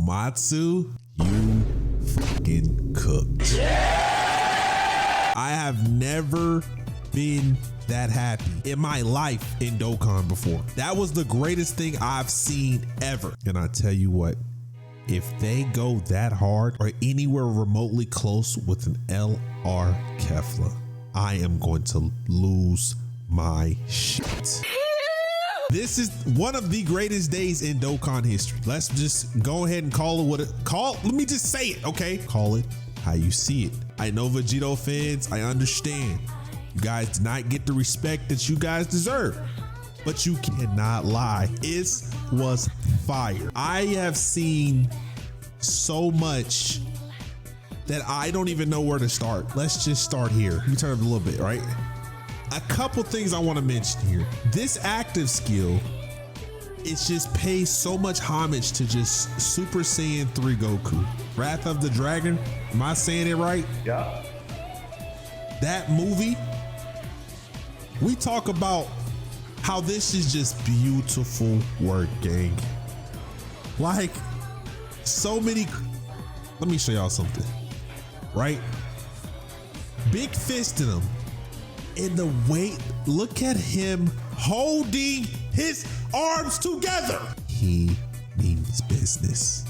Komatsu, you fucking cooked. I have never been that happy in my life in Dokkan before. That was the greatest thing I've seen ever. And I tell you what, if they go that hard or anywhere remotely close with an LR Kefla, I am going to lose my shit. This is one of the greatest days in Dokkan history. Let's just go ahead and call it what it let me just say it, okay? Call it how you see it. I know Vegito fans, I understand. You guys did not get the respect that you guys deserve, but you cannot lie. It was fire. I have seen so much that I don't even know where to start. Let's just start here. Let me turn up a little bit, right? A couple things I want to mention here. This active skill, it just pays so much homage to just Super Saiyan 3 Goku. Wrath of the Dragon, am I saying it right? Yeah. That movie, we talk about how this is just beautiful work, gang. Like, so many, let me show y'all something, right? Big fist in him. And the weight, look at him holding his arms together. He means business.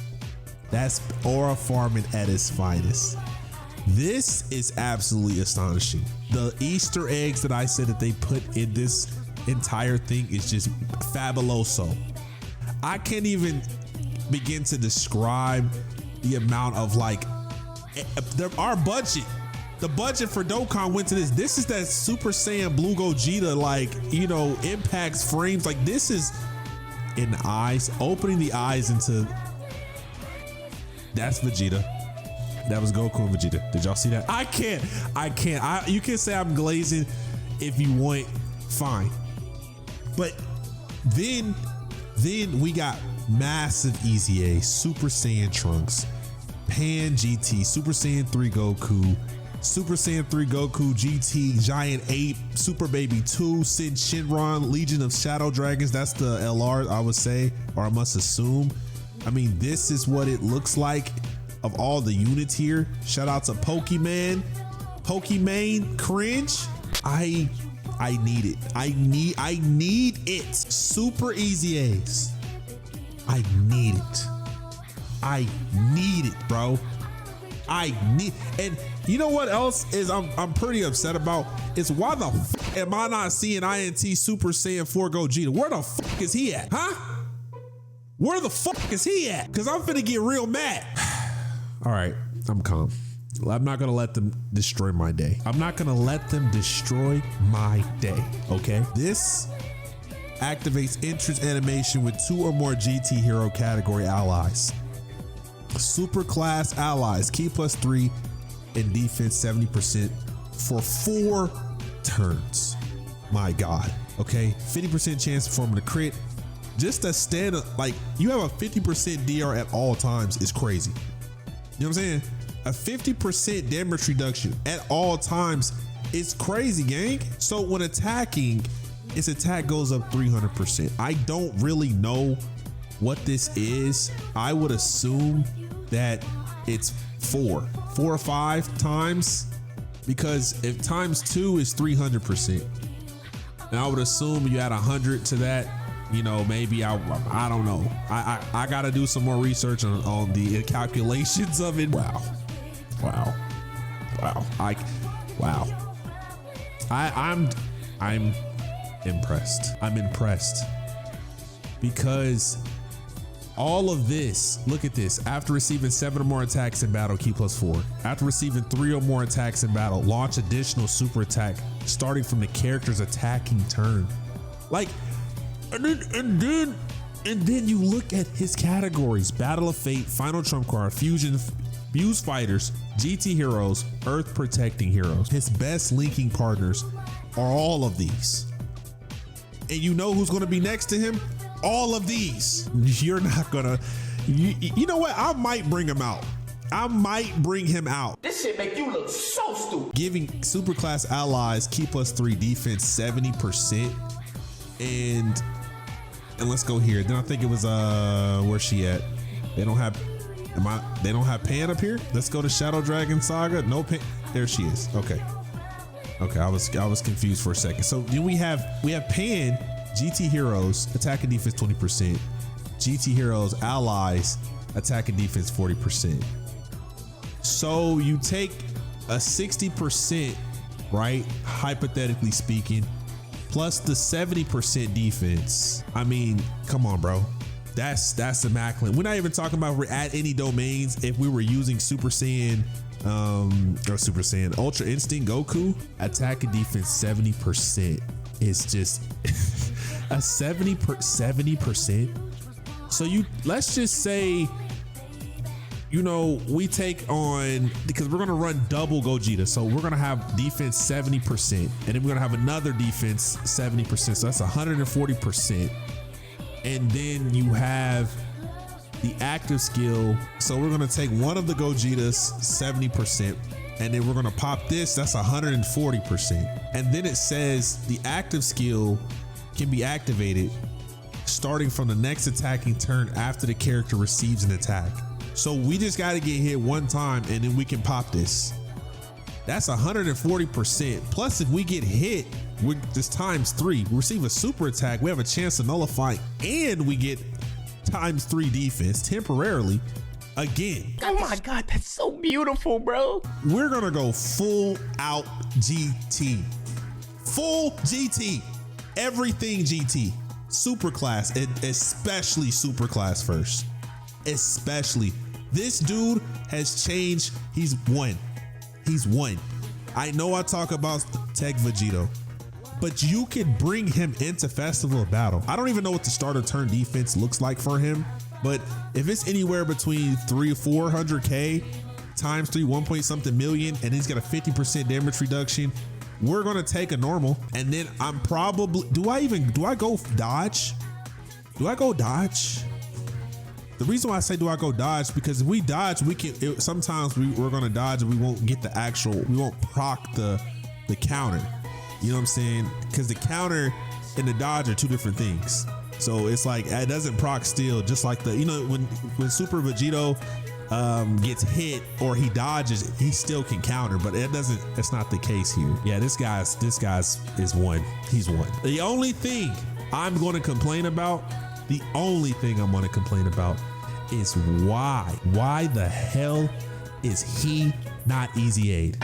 That's Aura Farming at its finest. This is absolutely astonishing. The Easter eggs that I said that they put in this entire thing is just fabuloso. I can't even begin to describe the amount of our budget. The budget for Dokkan went to this. This is that Super Saiyan Blue Gogeta, impacts frames. Like, this is in the eyes, opening the eyes into, that's Vegeta. That was Goku and Vegeta. Did y'all see that? I can't. You can say I'm glazing if you want, fine. But then we got massive EZA, Super Saiyan Trunks, Pan GT, Super Saiyan 3 Goku, Super Saiyan 3 Goku GT, Giant Ape, Super Baby 2, Shenron, Legion of Shadow Dragons. That's the LR, I would say, or I must assume. I mean, this is what it looks like of all the units here. Shout out to Pokemon cringe. I need it. I need it. Super easy A's. I need it. I need it, bro. And you know what else is I'm pretty upset about is why the f am I not seeing INT Super Saiyan 4 Gogeta? Where the fuck is he at? Huh? Where the fuck is he at? Cause I'm finna get real mad. All right, I'm calm. I'm not gonna let them destroy my day. I'm not gonna let them destroy my day, okay? This activates entrance animation with 2 or more GT hero category allies. Super class allies, key +3 and defense 70% for 4 turns. My God, okay? 50% chance of forming a crit. Just a standard, like, you have a 50% DR at all times is crazy. You know what I'm saying? A 50% damage reduction at all times is crazy, gang. So when attacking, its attack goes up 300%. I don't really know what this is. I would assume that it's 4 or 5 times, because if times 2 is 300%, and I would assume you add 100 to that, maybe I don't know. I gotta do some more research on the calculations of it. Wow. I'm impressed. I'm impressed because all of this, look at this. After receiving 7 or more attacks in battle, key +4. After receiving 3 or more attacks in battle, launch additional super attack starting from the character's attacking turn. Like, and then you look at his categories: Battle of Fate, Final Trump Card, Fusion, Fuse Fighters, GT Heroes, Earth Protecting Heroes. His best linking partners are all of these. And you know who's gonna be next to him? All of these. You're not gonna, you know what? I might bring him out. This shit make you look so stupid. Giving superclass allies key +3 defense 70%. And let's go here. Then I think it was, where's she at? They don't have They don't have Pan up here? Let's go to Shadow Dragon Saga. No Pan. There she is. Okay. Okay, I was confused for a second. So then we have Pan, GT Heroes, attack and defense 20%. GT Heroes Allies, attack and defense 40%. So you take a 60%, right? Hypothetically speaking, plus the 70% defense. I mean, come on, bro. That's immaculate. We're not even talking about we're at any domains. If we were using Super Saiyan, Ultra Instinct Goku, attack and defense 70% is just a 70%. So let's just say, you know, we take on, because we're gonna run double Gogeta. So we're gonna have defense 70%, and then we're gonna have another defense 70%. So that's 140%. And then you have the active skill. So we're gonna take one of the Gogetas 70%, and then we're gonna pop this, that's 140%. And then it says the active skill can be activated starting from the next attacking turn after the character receives an attack. So we just gotta get hit one time and then we can pop this. That's 140%. Plus if we get hit, this times 3. We receive a super attack, we have a chance to nullify, and we get times 3 defense temporarily again. Oh my God, that's so beautiful, bro. We're gonna go full out GT. Full GT. Everything GT. Super class, especially super class first. Especially. This dude has changed. He's won. I know I talk about Tech Vegito, but you can bring him into Festival of Battle. I don't even know what the starter turn defense looks like for him, but if it's anywhere between 300-400K times 3, 1 point something million, and he's got a 50% damage reduction, we're gonna take a normal, and then I'm probably, do I go dodge? Do I go dodge? The reason why I say do I go dodge, because if we dodge, sometimes we're gonna dodge and we won't get we won't proc the counter. You know what I'm saying? Because the counter and the dodge are two different things. So it's like, it doesn't proc steal, just like when Super Vegito gets hit or he dodges, he still can counter, but it's not the case here. Yeah, this guy's is one. He's one. The only thing I'm going to complain about is why the hell is he not Easy Aid?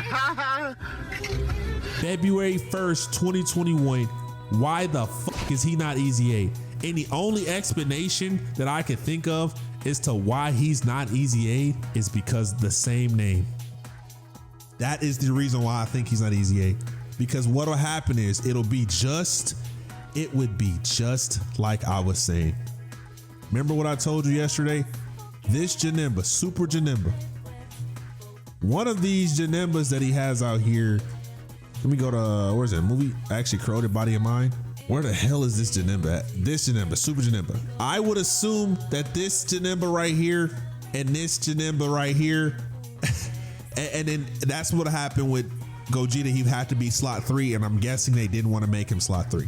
February 1st, 2021, why the fuck is he not Easy Aid? And the only explanation that I could think of as to why he's not Easy Aid is because the same name. That is the reason why I think he's not Easy Aid. Because what'll happen is it would be just like I was saying. Remember what I told you yesterday? This Janemba, Super Janemba. One of these Janembas that he has out here. Let me go to, where's that movie? Actually, Corroded Body and Mind. Where the hell is this Janemba at? This Janemba, Super Janemba. I would assume that this Janemba right here and this Janemba right here, and then that's what happened with Gogeta. He had to be slot 3, and I'm guessing they didn't want to make him slot 3.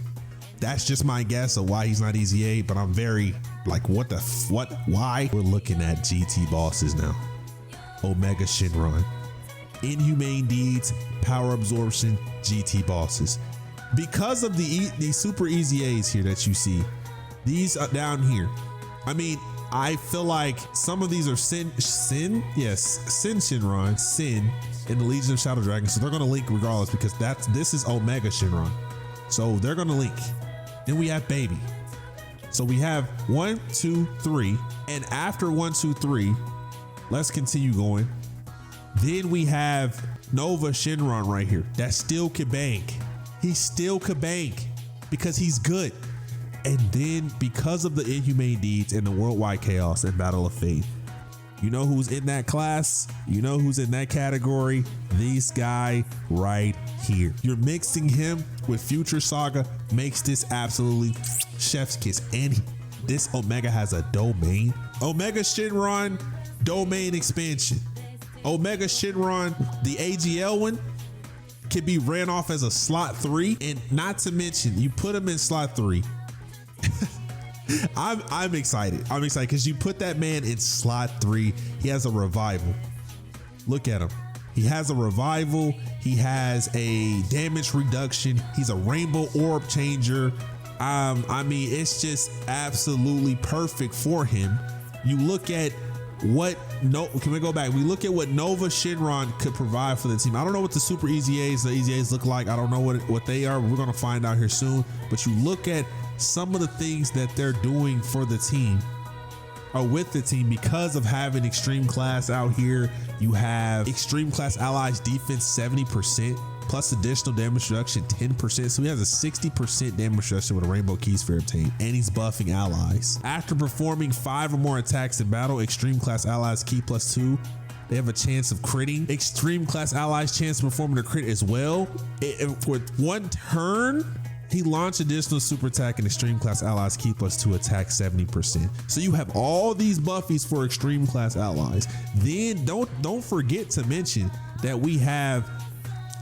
That's just my guess of why he's not Easy A, but I'm very like, why? We're looking at GT bosses now. Omega Shenron, Inhumane Deeds, Power Absorption, GT bosses. Because of the super easy A's here that you see, these are down here. I mean, I feel like some of these are Sin Shenron, Sin, and the Legion of Shadow Dragon. So they're gonna link regardless, because this is Omega Shenron. So they're gonna link. Then we have Baby. So we have 1, 2, 3, and after 1, 2, 3, let's continue going. Then we have Nova Shenron right here. That still can bank. He still could bank because he's good. And then because of the Inhumane Deeds and the Worldwide Chaos and Battle of Fate, you know who's in that class? You know who's in that category? This guy right here. You're mixing him with Future Saga, makes this absolutely chef's kiss. And this Omega has a domain. Omega Shenron domain expansion. Omega Shenron, the AGL one, can be ran off as a slot 3, and not to mention you put him in slot 3 I'm excited. I'm excited because you put that man in slot 3. He has a revival. Look at him. He has a revival. He has a damage reduction. He's a rainbow orb changer. I mean, it's just absolutely perfect for him. You look at what can we go back? We look at what Nova Shenron could provide for the team. I don't know what the super EZAs, the EZAs look like. I don't know what they are. We're gonna find out here soon. But you look at some of the things that they're doing for the team or with the team because of having extreme class out here. You have extreme class allies defense 70% plus additional damage reduction 10%. So he has a 60% damage reduction with a rainbow key sphere obtained, and he's buffing allies. After performing 5 or more attacks in battle, extreme class allies key +2. They have a chance of critting. Extreme class allies chance of performing a crit as well. With 1 turn, he launched additional super attack and extreme class allies key +2 attack 70%. So you have all these buffies for extreme class allies. Then don't forget to mention that we have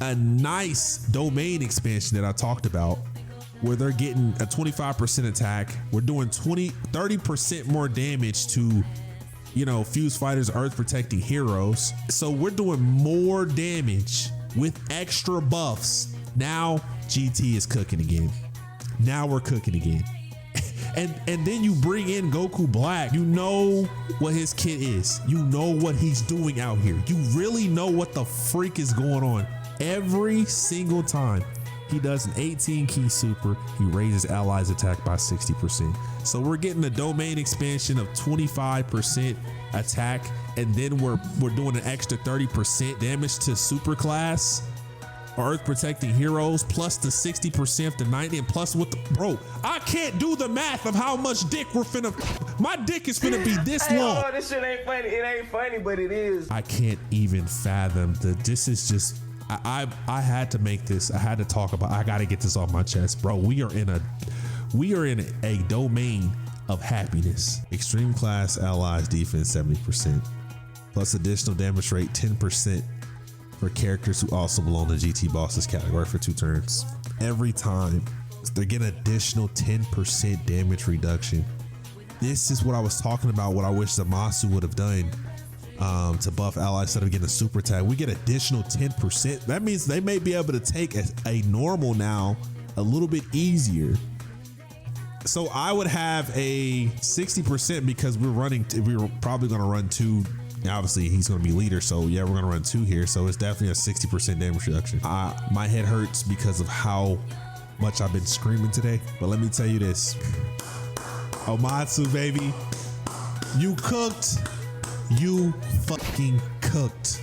a nice domain expansion that I talked about where they're getting a 25% attack. We're doing 30% more damage to, you know, fuse fighters, earth protecting heroes. So we're doing more damage with extra buffs. Now GT is cooking again. Now we're cooking again. And then you bring in Goku Black. You know what his kit is. You know what he's doing out here. You really know what the freak is going on. Every single time he does an 18 key super, he raises allies attack by 60%. So we're getting a domain expansion of 25% attack, and then we're doing an extra 30% damage to super class or earth protecting heroes, plus the 60% of the 90, and plus with the bro. I can't do the math of how much dick we're finna. My dick is finna be this long. Oh, this shit ain't funny. It ain't funny, but it is. I can't even fathom that. This is just. I had to make this. I had to talk about. I got to get this off my chest, bro. We are in a domain of happiness. Extreme class allies defense 70%, plus additional damage rate 10% for characters who also belong to GT bosses category for 2 turns. Every time they're getting additional 10% damage reduction. This is what I was talking about. What I wish Zamasu would have done. To buff allies instead of getting a super attack. We get additional 10%. That means they may be able to take a normal now a little bit easier. So I would have a 60% because we're probably going to run 2. Obviously he's going to be leader, so yeah, we're going to run 2 here. So it's definitely a 60% damage reduction. My head hurts because of how much I've been screaming today, but let me tell you this. Omatsu, baby, you cooked. You fucking cooked.